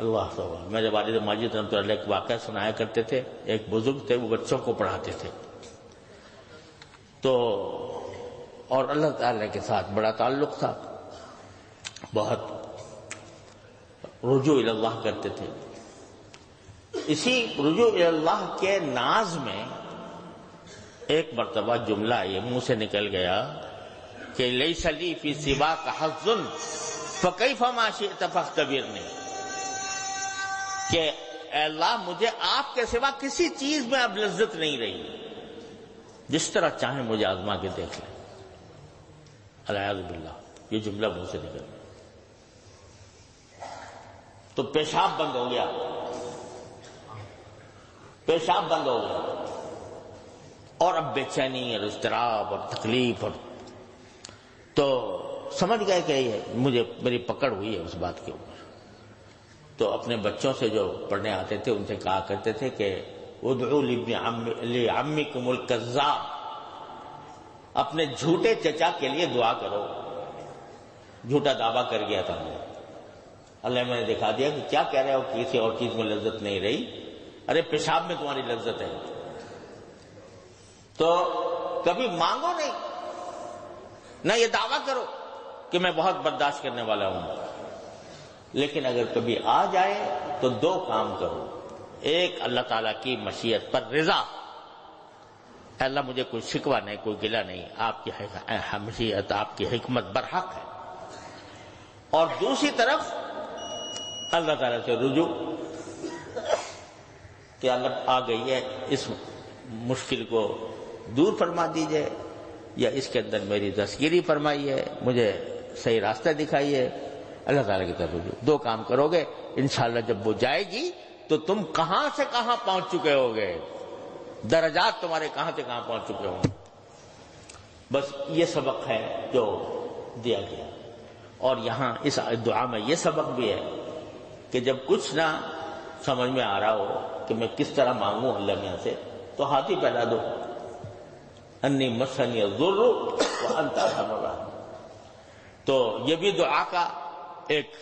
اللہ تعالیٰ میرے والد ماجد رحمۃ اللہ ایک واقعہ سنایا کرتے تھے. ایک بزرگ تھے، وہ بچوں کو پڑھاتے تھے تو اور اللہ تعالیٰ کے ساتھ بڑا تعلق تھا، بہت رجوع اللہ کرتے تھے. اسی رجوع اللہ کے ناز میں ایک مرتبہ جملہ یہ منہ سے نکل گیا کہ لیس لی فی سواک حظ فکیف ما شئت فاختبرنی، کہ اے اللہ مجھے آپ کے سوا کسی چیز میں اب لذت نہیں رہی، جس طرح چاہیں مجھے آزما کے دیکھ لیں. العیاذ باللہ یہ جملہ منہ سے نکل گیا تو پیشاب بند ہو گیا، پیشاب بند ہو گیا، اور اب بے چینی اور اضطراب اور تکلیف، اور تو سمجھ گئے کہ مجھے میری پکڑ ہوئی ہے اس بات کے اوپر. تو اپنے بچوں سے جو پڑھنے آتے تھے ان سے کہا کرتے تھے کہ ادعو لعمکم الکذاب، اپنے جھوٹے چچا کے لیے دعا کرو. جھوٹا دعویٰ کر گیا تھا میں، اللہ میں نے دکھا دیا کہ کیا کہہ رہے ہو، کسی اور چیز میں لذت نہیں رہی، ارے پیشاب میں تمہاری لذت ہے. تو کبھی مانگو نہیں، نہ یہ دعویٰ کرو کہ میں بہت برداشت کرنے والا ہوں، لیکن اگر کبھی آ جائے تو دو کام کرو. ایک، اللہ تعالیٰ کی مشیت پر رضا، اے اللہ مجھے کوئی شکوہ نہیں، کوئی گلہ نہیں، آپ کی مشیت، آپ کی حکمت برحق ہے. اور دوسری طرف اللہ تعالیٰ سے رجوع کہ اللہ آ گئی ہے، اس مشکل کو دور فرما دیجئے، یا اس کے اندر میری دستگیری فرمائیے، مجھے صحیح راستہ دکھائیے. اللہ تعالیٰ کی طرف رجوع. دو کام کرو گے انشاءاللہ جب وہ جائے گی تو تم کہاں سے کہاں پہنچ چکے ہوگے، درجات تمہارے کہاں سے کہاں پہنچ چکے ہوں گے. بس یہ سبق ہے جو دیا گیا. اور یہاں اس دعا میں یہ سبق بھی ہے کہ جب کچھ نہ سمجھ میں آ رہا ہو کہ میں کس طرح مانگوں اللہ میاں سے، تو ہاتھ ہی پھیلا دو، انی مسنی الضر وانت ارحم الراحمین. تو یہ بھی دعا کا ایک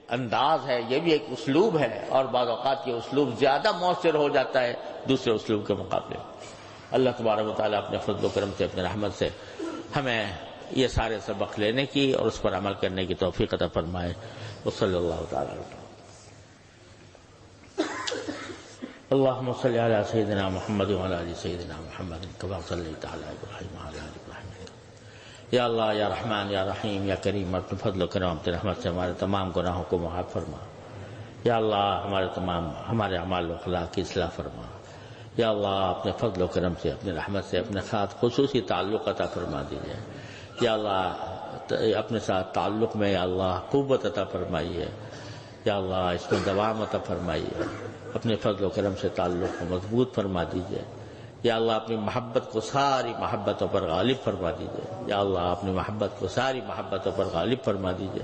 انداز ہے، یہ بھی ایک اسلوب ہے، اور بعض اوقات یہ اسلوب زیادہ مؤثر ہو جاتا ہے دوسرے اسلوب کے مقابلے. اللہ تبارک و تعالیٰ اپنے فضل و کرم سے، اپنے رحمت سے ہمیں یہ سارے سبق لینے کی اور اس پر عمل کرنے کی توفیق عطا فرمائے. وصلی اللہ تعالیٰ علیہ اللہم صلی علی سیدنا محمد وعلی آل سیدنا محمد کما صلیت علی ابراہیم وعلی آل ابراہیم. یا اللہ، یا رحمان، یا رحیم، یا کریم، اپنے فضل و کرم، اپنے رحمت سے ہمارے تمام گناہوں کو معاف فرما. یا اللہ ہمارے اعمال و اخلاق کی اصلاح فرما. یا اللہ اپنے فضل و کرم سے، اپنے رحمت سے اپنے ساتھ خصوصی تعلق عطا فرما دیجیے. یا اللہ اپنے ساتھ تعلق میں یا اللہ قوت عطا فرمائیے. یا اللہ اس میں دوام عطا فرمائیے. اپنے فضل و کرم سے تعلق کو مضبوط فرما دیجیے. یا اللہ اپنی محبت کو ساری محبتوں پر غالب فرما دیجیے. یا اللہ اپنی محبت کو ساری محبتوں پر غالب فرما دیجیے.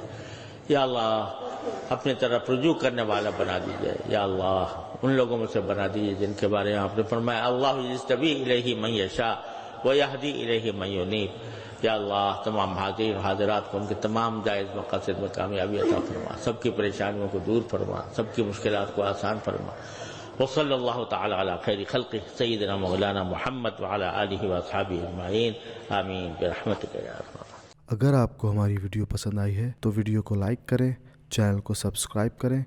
یا اللہ اپنے طرف رجوع کرنے والا بنا دیجیے. یا اللہ ان لوگوں میں سے بنا دیجیے جن کے بارے میں آپ نے فرمایا اللہ یجتبی الیہ من یشاء ویہدی الیہ من ینیب. یا اللہ تمام حاضرین حاضرات کو ان کے تمام جائز مقاصد میں کامیابی عطا فرما، سب کی پریشانیوں کو دور فرما، سب کی مشکلات کو آسان فرما. وصلی اللہ تعالی علی خیر خلقہ سیدنا مولانا محمد وعلی آلہ واصحابہ اجمعین آمین برحمتک یا ارحم الراحمین. اگر آپ کو ہماری ویڈیو پسند آئی ہے تو ویڈیو کو لائک کریں، چینل کو سبسکرائب کریں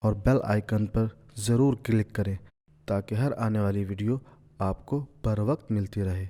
اور بیل آئیکن پر ضرور کلک کریں تاکہ ہر آنے والی ویڈیو آپ کو بر وقت ملتی رہے.